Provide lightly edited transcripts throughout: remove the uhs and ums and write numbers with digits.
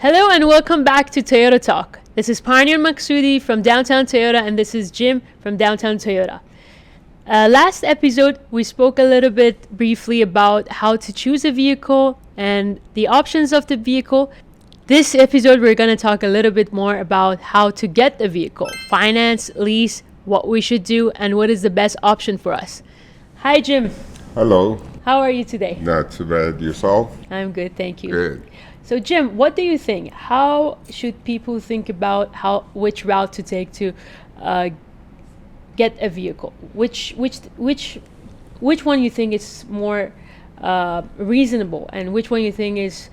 Hello and welcome back to Toyota Talk. This is Parnian Maghsoudi from Downtown Toyota, and this is Jim from Downtown Toyota. Last episode, we spoke a little bit briefly about how to choose a vehicle and the options of the vehicle. This episode, we're going to talk a little bit more about how to get the vehicle, finance, lease, what we should do, and what is the best option for us. Hi, Jim. Hello. How are you today? Not too bad. Yourself? I'm good, thank you. Good. So, Jim, what do you think? How should people think about which route to take to get a vehicle? Which one you think is more reasonable, and which one you think is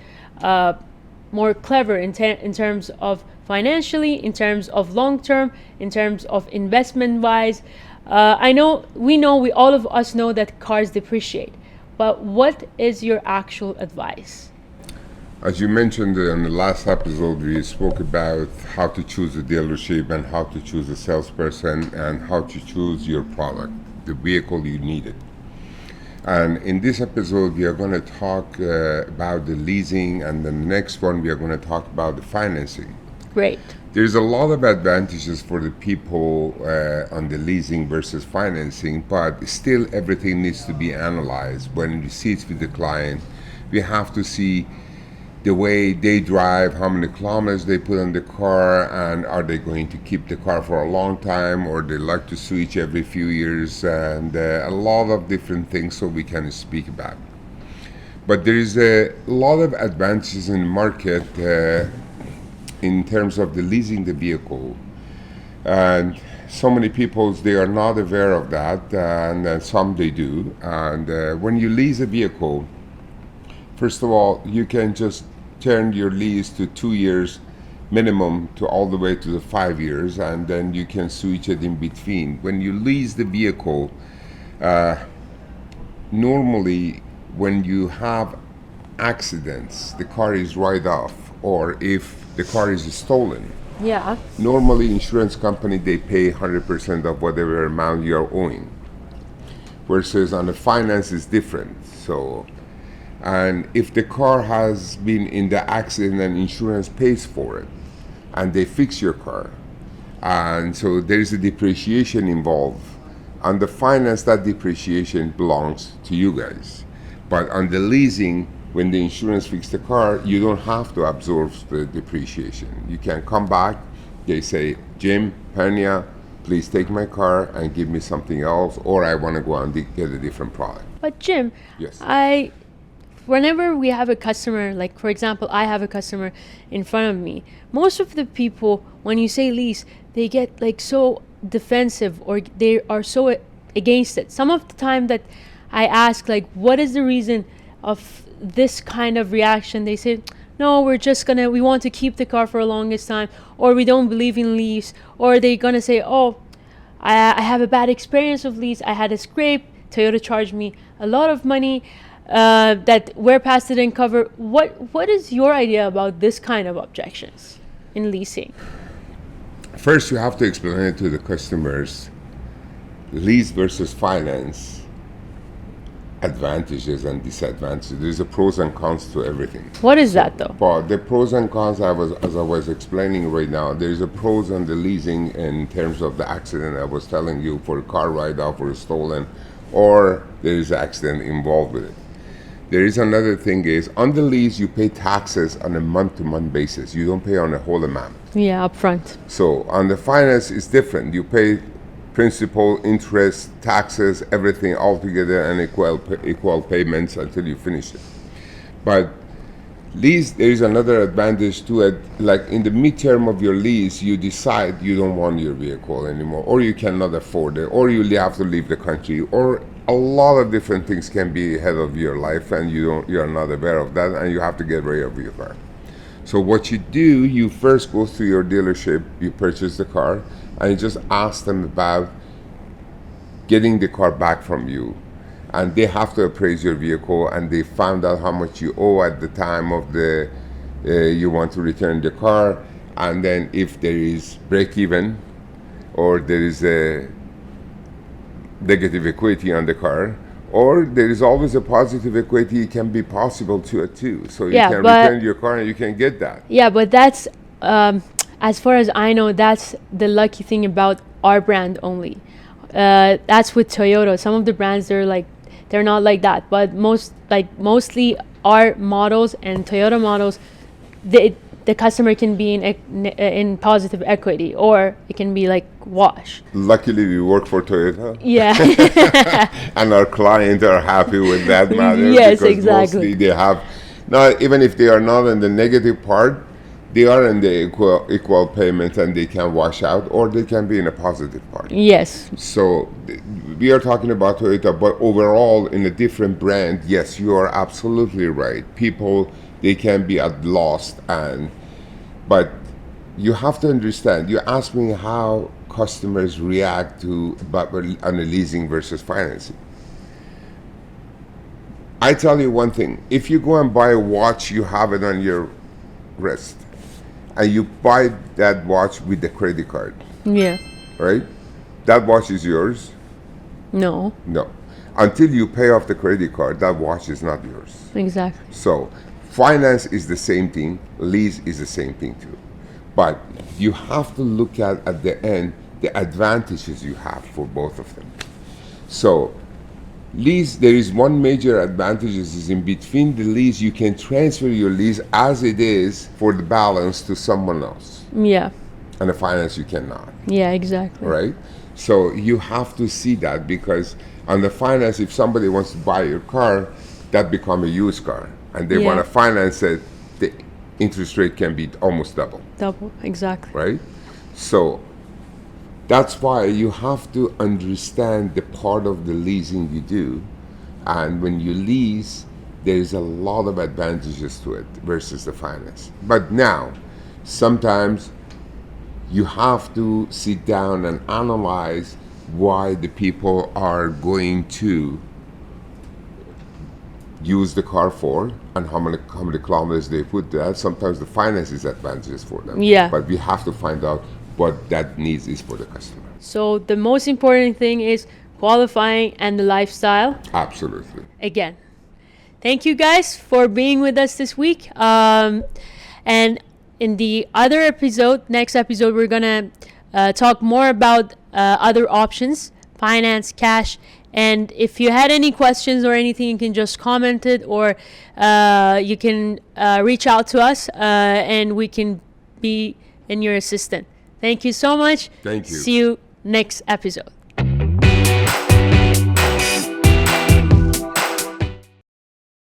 more clever in terms of financially, in terms of long term, in terms of investment wise? We all of us know that cars depreciate, but what is your actual advice? As you mentioned in the last episode, we spoke about how to choose a dealership and how to choose a salesperson and how to choose your product, the vehicle you needed. And in this episode, we are going to talk about the leasing, and the next one we are going to talk about the financing. Great. There's a lot of advantages for the people on the leasing versus financing, but still everything needs to be analyzed. When we sit with the client, we have to see the way they drive, how many kilometers they put on the car, and are they going to keep the car for a long time, or they like to switch every few years, and a lot of different things so we can speak about. But there is a lot of advantages in the market in terms of the leasing the vehicle. And so many people, they are not aware of that, and some they do. And when you lease a vehicle, first of all, you can just turn your lease to 2 years minimum to all the way to the 5 years, and then you can switch it in between. When you lease the vehicle, normally when you have accidents, the car is write off, or if the car is stolen. Yeah. Normally, insurance company, they pay 100% of whatever amount you're owing. Versus on the finance is different. And if the car has been in the accident and insurance pays for it, and they fix your car, and so there is a depreciation involved. On the finance, that depreciation belongs to you guys. But on the leasing, when the insurance fixes the car, you don't have to absorb the depreciation. You can come back, they say, Jim, Parnian, please take my car and give me something else, or I want to go and get a different product. But Jim, yes. Whenever we have a customer, like for example, I have a customer in front of me, most of the people, when you say lease, they get like so defensive, or they are so against it. Some of the time that I ask, like, what is the reason of this kind of reaction? They say, no, we want to keep the car for the longest time, or we don't believe in lease, or they're gonna say, oh, I have a bad experience of lease. I had a scrape. Toyota charged me a lot of money that Wear Pass didn't cover. What is your idea about this kind of objections in leasing? First, you have to explain it to the customers, lease versus finance, advantages and disadvantages. There's a pros and cons to everything. What is that though? But the pros and cons, as I was explaining right now, there's a pros on the leasing in terms of the accident I was telling you, for a car write-off or stolen, or there is an accident involved with it. There is another thing is, on the lease, you pay taxes on a month-to-month basis. You don't pay on the whole amount. Yeah, upfront. So on the finance, it's different. You pay principal, interest, taxes, everything all together, and equal payments until you finish it. But lease, there is another advantage to it. Like in the midterm of your lease, you decide you don't want your vehicle anymore, or you cannot afford it, or you have to leave the country, or a lot of different things can be ahead of your life, and you're not aware of that, and you have to get rid of your car. So what you do, you first go to your dealership, you purchase the car, and you just ask them about getting the car back from you. And they have to appraise your vehicle, and they found out how much you owe at the time of you want to return the car. And then if there is break even, or there is a negative equity on the car, Or there is always a positive equity. It can be possible to it too. So you Yeah, can but- return your car and you can get that. Yeah, but that's as far as I know, that's the lucky thing about our brand only. That's with Toyota. Some of the brands they're not like that, but mostly our models and Toyota models, the customer can be in positive equity, or it can be like wash. Luckily, we work for Toyota. Yeah. And our clients are happy with that matter. Yes, because exactly. mostly they have, now even if they are not in the negative part, they are in the equal payment and they can wash out, or they can be in a positive part. Yes. So we are talking about Toyota, but overall in a different brand, yes, you are absolutely right. People, they can be at loss, but you have to understand. You asked me how customers react to on a leasing versus financing. I tell you one thing: if you go and buy a watch, you have it on your wrist, and you buy that watch with the credit card, Yeah. right? That watch is yours. No. No. Until you pay off the credit card, that watch is not yours. Exactly. So, finance is the same thing, lease is the same thing too. But you have to look at the end the advantages you have for both of them. So, lease, there is one major advantage is in between the lease, you can transfer your lease as it is for the balance to someone else. Yeah. And the finance you cannot. Yeah. Exactly. Right? So you have to see that, because on the finance, if somebody wants to buy your car, that become a used car, and they Yeah. want to finance it, the interest rate can be almost double, Double. Exactly. right? So that's why you have to understand the part of the leasing you do, and when you lease, there is a lot of advantages to it versus the finance. But now, sometimes you have to sit down and analyze why the people are going to use the car for, and how many kilometers they put there. Sometimes the finance is advantageous for them. Yeah. But we have to find out what that needs is for the customer. So the most important thing is qualifying and the lifestyle. Absolutely. Again, thank you guys for being with us this week. And in the other episode, next episode, we're gonna talk more about other options, finance, cash. And if you had any questions or anything, you can just comment it, or you can reach out to us, and we can be in your assistant. Thank you so much. Thank you. See you next episode.